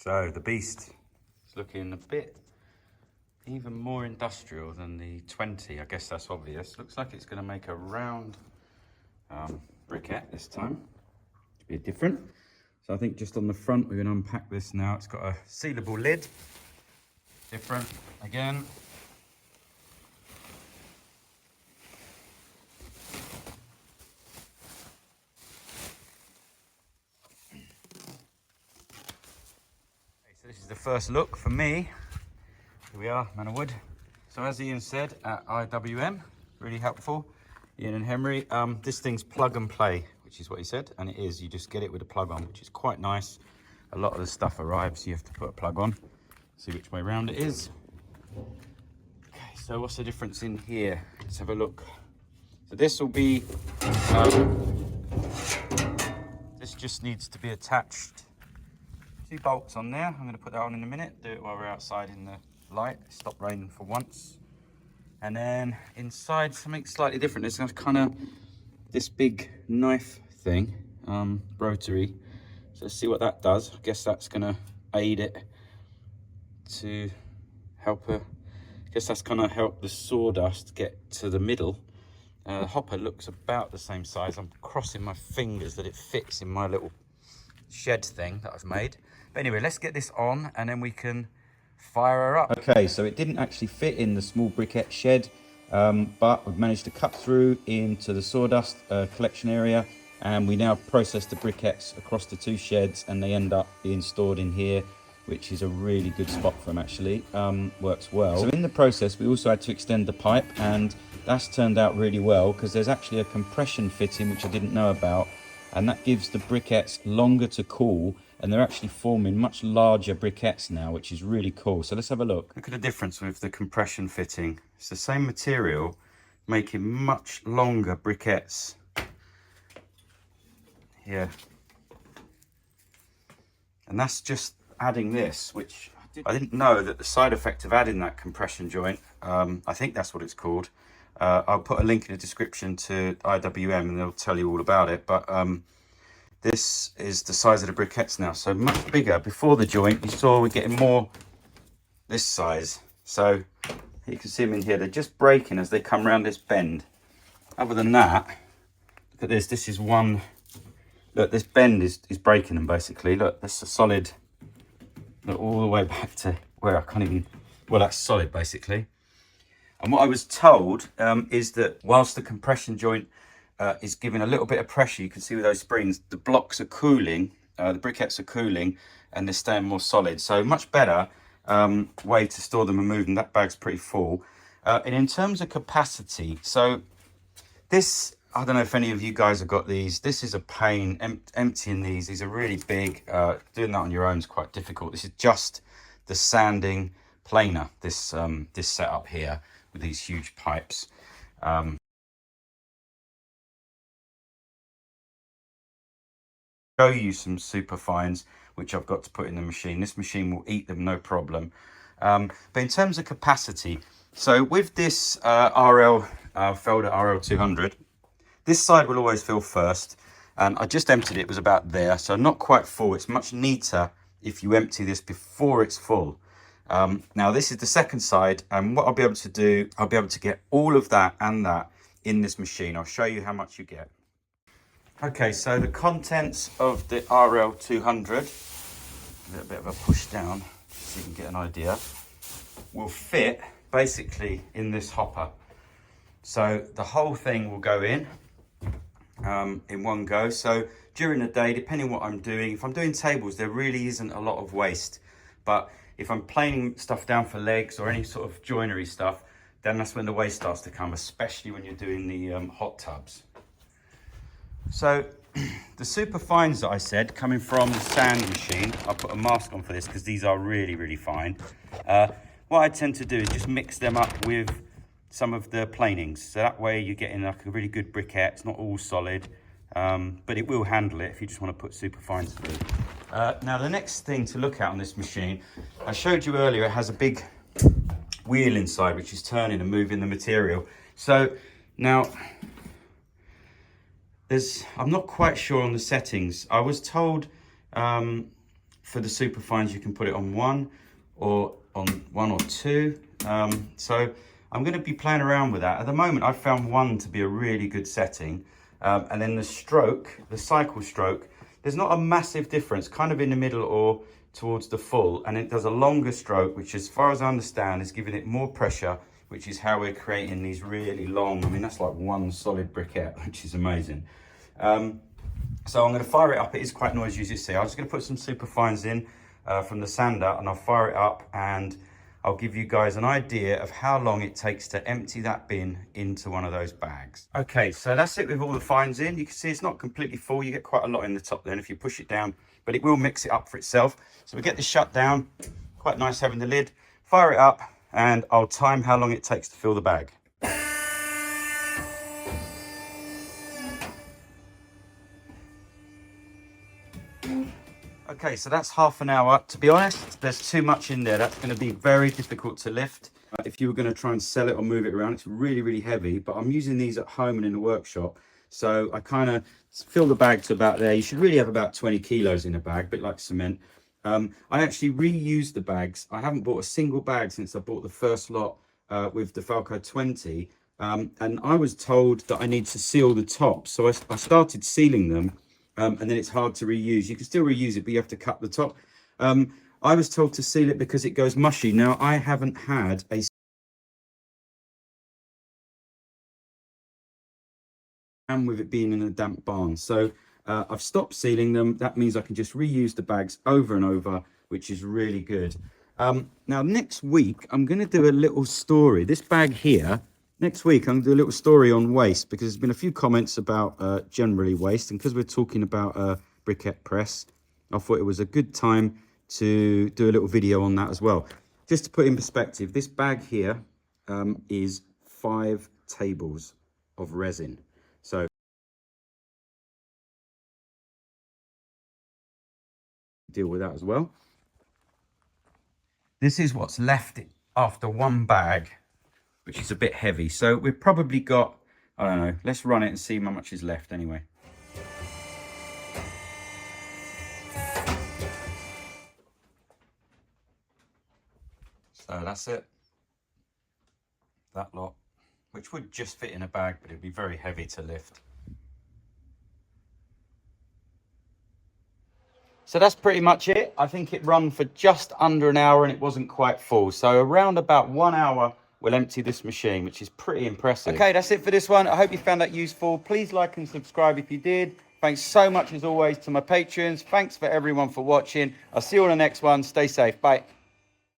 So the beast is looking a bit even more industrial than the 20. I guess that's obvious. Looks like it's going to make a round briquette this time. To be different. So I think just on the front we're going to unpack this now. It's got a sealable lid. Different again. So this is the first look for me. Here we are, man of wood. So as Ian said at IWM, really helpful, Ian and Henry, this thing's plug and play, which is what he said, and it is. You just get it with a plug on, which is quite nice. A lot of the stuff arrives, you have to put a plug on. See which way round it is. Okay, so what's the difference in here? Let's have a look. So this will be, this just needs to be attached. 2 bolts on there. I'm going to put that on in a minute. Do it while we're outside in the light. Stop raining for once. And then inside something slightly different. There's kind of this big knife thing, rotary. So let's see what that does. I guess that's going to aid it to help her. I guess that's going to help the sawdust get to the middle. The hopper looks about the same size. I'm crossing my fingers that it fits in my little shed thing that I've made. But anyway, let's get this on and then we can fire her up. Okay, so it didn't actually fit in the small briquette shed, but we've managed to cut through into the sawdust collection area, and we now process the briquettes across the 2 sheds, and they end up being stored in here, which is a really good spot for them actually. Works well. So in the process we also had to extend the pipe, and that's turned out really well because there's actually a compression fitting which I didn't know about, and that gives the briquettes longer to cool, and they're actually forming much larger briquettes now, which is really cool. So let's have a look. Look at the difference with the compression fitting. It's the same material, making much longer briquettes. Yeah. And that's just adding this, which I didn't know that the side effect of adding that compression joint, I think that's what it's called. I'll put a link in the description to IWM and they'll tell you all about it. But this is the size of the briquettes now, so much bigger. Before the joint, you saw we're getting more this size. So you can see them in here. They're just breaking as they come around this bend. Other than that, look at this. This is one. Look, this bend is breaking them basically. Look, that's a solid. Look, all the way back to where I can't even. Well, that's solid basically. And what I was told is that whilst the compression joint is giving a little bit of pressure, you can see with those springs, the blocks are cooling, the briquettes are cooling, and they're staying more solid. So much better way to store them and move them. That bag's pretty full. And in terms of capacity, so this, I don't know if any of you guys have got these. This is a pain, emptying these. These are really big. Doing that on your own is quite difficult. This is just the sanding planer, this setup here with these huge pipes. Show you some super fines which I've got to put in the machine. This machine will eat them no problem. But in terms of capacity, so with this Felder RL200, this side will always fill first, and I just emptied it. It was about there, so not quite full. It's much neater if you empty this before it's full. Now this is the second side, and what I'll be able to do, I'll be able to get all of that and that in this machine. I'll show you how much you get. Okay, so the contents of the RL200, a little bit of a push down so you can get an idea, will fit basically in this hopper. So the whole thing will go in one go. So during the day, depending on what I'm doing, if I'm doing tables, there really isn't a lot of waste. But if I'm planing stuff down for legs or any sort of joinery stuff, then that's when the waste starts to come, especially when you're doing the hot tubs. So the super fines that I said, coming from the sand machine, I'll put a mask on for this because these are really, really fine. What I tend to do is just mix them up with some of the planings. So that way you're getting like a really good briquette. It's not all solid, but it will handle it if you just want to put super fines through. Now the next thing to look at on this machine, I showed you earlier, it has a big wheel inside which is turning and moving the material. So now, I'm not quite sure on the settings. I was told for the superfines, you can put it on one or two. So I'm going to be playing around with that. At the moment, I've found one to be a really good setting. And then the stroke, the cycle stroke, there's not a massive difference, kind of in the middle or towards the full. And it does a longer stroke, which as far as I understand is giving it more pressure, which is how we're creating these really long, I mean, that's like one solid briquette, which is amazing. So I'm going to fire it up. It is quite noisy, as you see. I'm just going to put some superfines in from the sander, and I'll fire it up, and I'll give you guys an idea of how long it takes to empty that bin into one of those bags. Okay, so that's it with all the fines in. You can see it's not completely full. You get quite a lot in the top then if you push it down, but it will mix it up for itself. So we get this shut down. Quite nice having the lid. Fire it up, and I'll time how long it takes to fill the bag. Okay, so that's half an hour. To be honest, there's too much in there. That's going to be very difficult to lift. If you were going to try and sell it or move it around, it's really, really heavy. But I'm using these at home and in the workshop. So I kind of fill the bag to about there. You should really have about 20 kilos in a bag, a bit like cement. I actually reuse the bags. I haven't bought a single bag since I bought the first lot with the Falco 20. And I was told that I need to seal the top. So I started sealing them. And then it's hard to reuse. You can still reuse it, but you have to cut the top. I was told to seal it because it goes mushy. Now, I haven't had a and with it being in a damp barn. So I've stopped sealing them. That means I can just reuse the bags over and over, which is really good. Now, next week, I'm going to do a little story. This bag here, next week, I'm going to do a little story on waste, because there's been a few comments about generally waste. And because we're talking about a briquette press, I thought it was a good time to do a little video on that as well. Just to put in perspective, this bag here is 5 tables of resin. So deal with that as well. This is what's left after one bag, which is a bit heavy. So we've probably got, I don't know, let's run it and see how much is left anyway. So that's it. That lot, which would just fit in a bag, but it'd be very heavy to lift. So that's pretty much it. I think it ran for just under an hour and it wasn't quite full. So around about 1 hour, we'll empty this machine, which is pretty impressive. Okay, that's it for this one. I hope you found that useful. Please like and subscribe if you did. Thanks so much, as always, to my patrons. Thanks for everyone for watching. I'll see you on the next one. Stay safe. Bye.